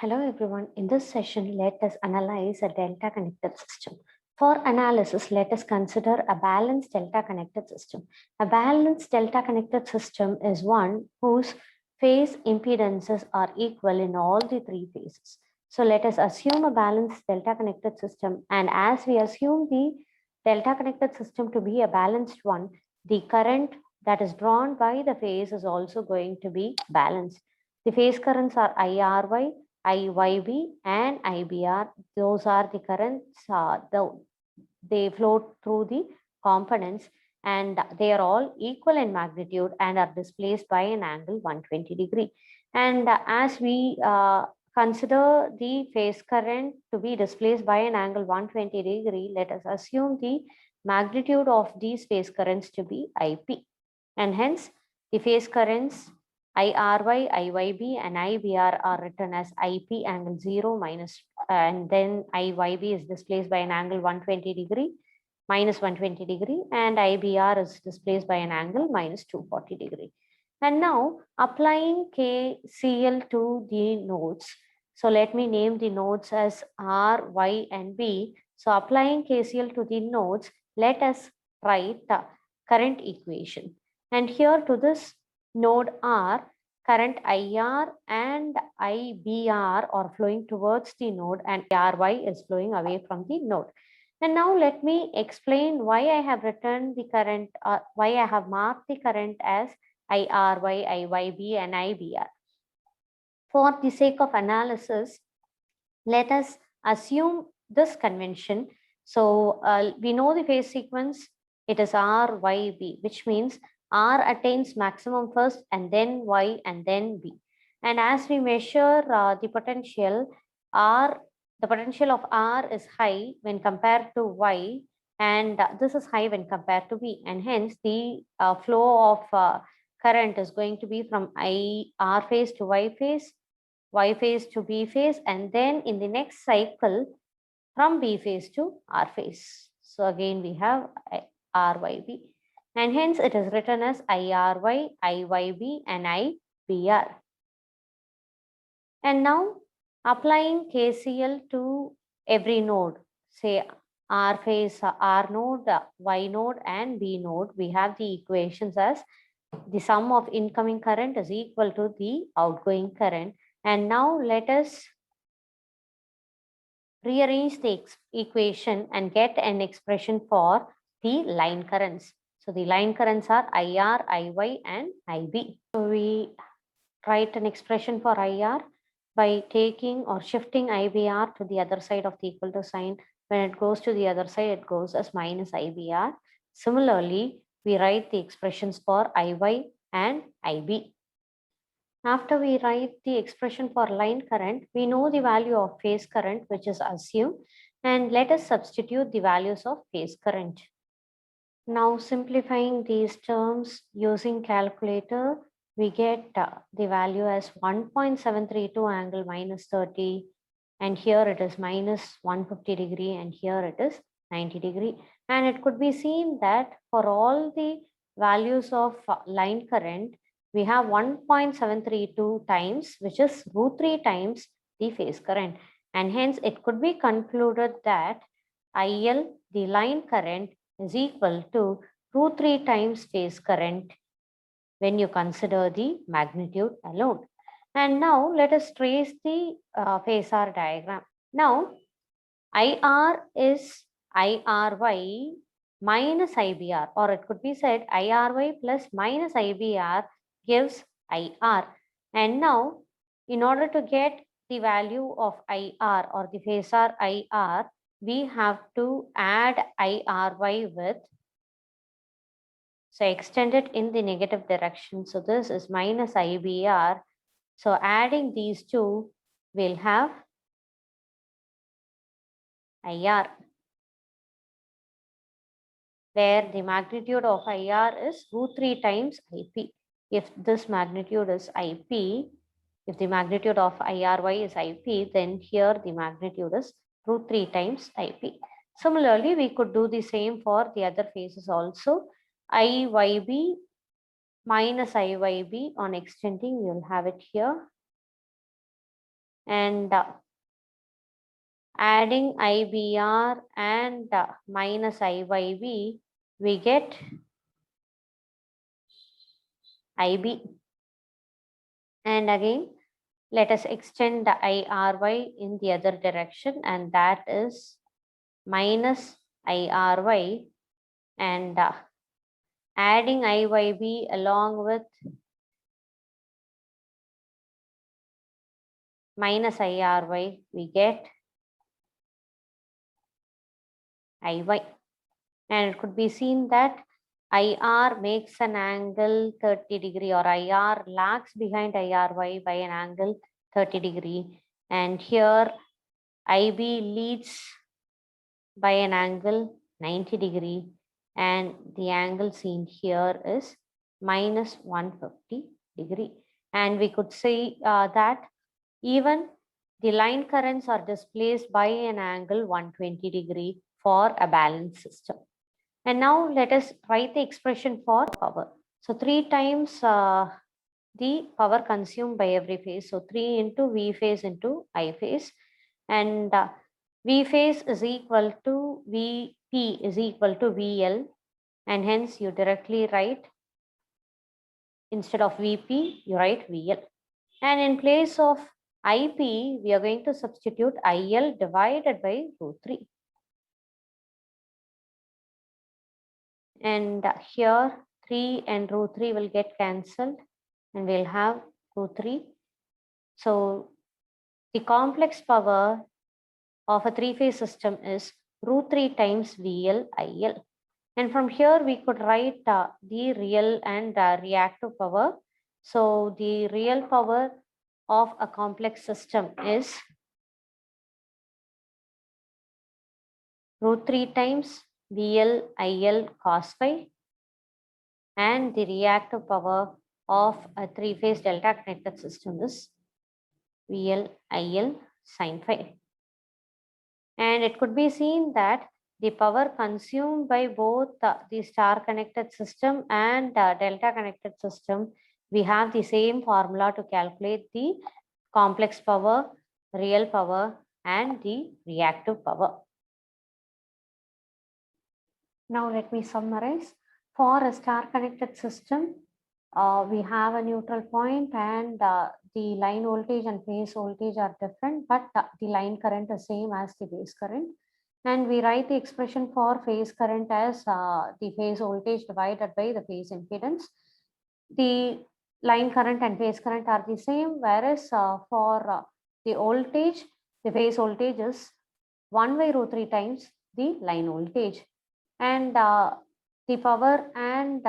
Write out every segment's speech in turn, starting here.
Hello everyone. In this session, let us analyze a delta connected system. For analysis, let us consider a balanced delta connected system. A balanced delta connected system is one whose phase impedances are equal in all the three phases. So let us assume a balanced delta connected system, and as we assume the delta connected system to be a balanced one, the current that is drawn by the phase is also going to be balanced. The phase currents are IRY, IYB and IBR. Those are the currents, they flow through the components, and they are all equal in magnitude and are displaced by an angle 120 degree. And as we consider the phase current to be displaced by an angle 120 degree, let us assume the magnitude of these phase currents to be IP. And hence, the phase currents IRY, IYB and IBR are written as IP angle 0 minus, and then IYB is displaced by an angle 120 degree minus 120 degree, and IBR is displaced by an angle minus 240 degree. And now applying KCL to the nodes. So let me name the nodes as R, Y and B. So applying KCL to the nodes, let us write the current equation. And here to this node R, current IR and IBR are flowing towards the node and RY is flowing away from the node. And now let me explain why I have written the current, why I have marked the current as IRY, IYB and IBR. For the sake of analysis, let us assume this convention. So we know the phase sequence, it is RYB, which means R attains maximum first and then Y and then B. And as we measure the potential, the potential of R is high when compared to Y, and this is high when compared to B. And hence the flow of current is going to be from R phase to Y phase, Y phase to B phase, and then in the next cycle from B phase to R phase. So again we have RYB, and hence it is written as IRY, IYB and IBR. And now applying KCL to every node, say R phase, R node, Y node and B node, we have the equations as the sum of incoming current is equal to the outgoing current. And now let us rearrange the equation and get an expression for the line currents. So the line currents are IR, IY and IB. So we write an expression for IR by taking or shifting IBR to the other side of the equal to sign. When it goes to the other side, it goes as minus IBR. Similarly, we write the expressions for IY and IB. After we write the expression for line current, we know the value of phase current, which is assumed, and let us substitute the values of phase current. Now simplifying these terms using calculator, we get the value as 1.732 angle minus 30, and here it is minus 150 degree, and here it is 90 degree. And it could be seen that for all the values of line current, we have 1.732 times, which is root 3 times the phase current. And hence it could be concluded that IL, the line current, is equal to root 3 times phase current when you consider the magnitude alone. And now let us trace the phasor diagram. Now IR is IRY minus IBR, or it could be said IRY plus minus IBR gives IR. And now in order to get the value of IR or the phasor IR, we have to add IRY with, so extend it in the negative direction. So this is minus IBR. So adding these two, we'll have IR, where the magnitude of IR is root 3 times IP. If this magnitude is IP, if the magnitude of IRY is IP, then here the magnitude is root 3 times IP. Similarly, we could do the same for the other phases also. IYB minus IYB, on extending, you'll have it here. and adding IBR and minus IYB, we get IB. And again, let us extend the IRY in the other direction, and that is minus IRY, and adding IYB along with minus IRY, we get IY. And it could be seen that IR makes an angle 30 degree, or IR lags behind IRY by an angle 30 degree. And here IB leads by an angle 90 degree. And the angle seen here is minus 150 degree. And we could say that even the line currents are displaced by an angle 120 degree for a balanced system. And now let us write the expression for power. So 3 times the power consumed by every phase. So 3 into V phase into I phase. And V phase is equal to VP is equal to VL. And hence you directly write, instead of VP, you write VL. And in place of IP, we are going to substitute IL divided by √3. And here 3 and √3 will get cancelled, and we'll have √3. So the complex power of a 3-phase system is √3 times VL IL. And from here we could write the real and reactive power. So the real power of a complex system is √3 times VL IL cos phi, and the reactive power of a 3-phase delta connected system is VL IL sin phi. And it could be seen that the power consumed by both the star connected system and delta connected system, we have the same formula to calculate the complex power, real power, and the reactive power. Now let me summarize. For a star connected system, we have a neutral point, and the line voltage and phase voltage are different, but the line current is same as the base current. And we write the expression for phase current as the phase voltage divided by the phase impedance. The line current and phase current are the same, whereas for the voltage, the phase voltage is 1 by √3 times the line voltage. And the power and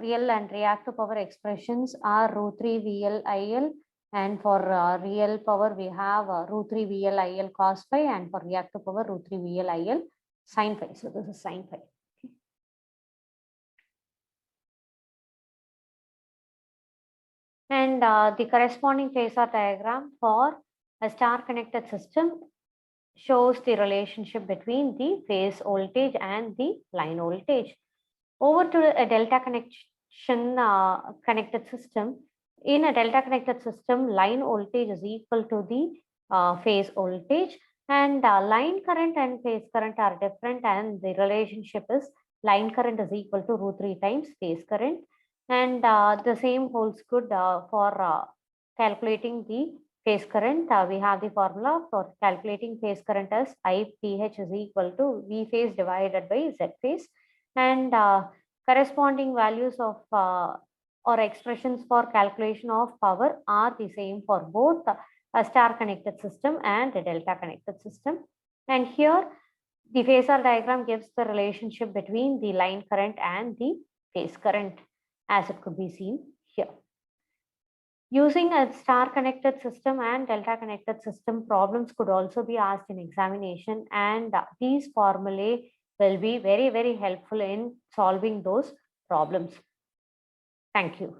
real and reactive power expressions are √3 VL IL, and for real power we have √3 VL IL cos phi, and for reactive power √3 VL IL sin phi. So this is sin phi. Okay. And the corresponding phasor diagram for a star connected system shows the relationship between the phase voltage and the line voltage. Over to a delta connection connected system. In a delta connected system, line voltage is equal to the phase voltage, and line current and phase current are different, and the relationship is line current is equal to √3 times phase current. And the same holds good for calculating the phase current. We have the formula for calculating phase current as IPH is equal to V phase divided by Z phase. And corresponding values of or expressions for calculation of power are the same for both a star connected system and a delta connected system. And here the phasor diagram gives the relationship between the line current and the phase current, as it could be seen here. Using a star connected system and delta connected system, problems could also be asked in examination, and these formulae will be very, very helpful in solving those problems. Thank you.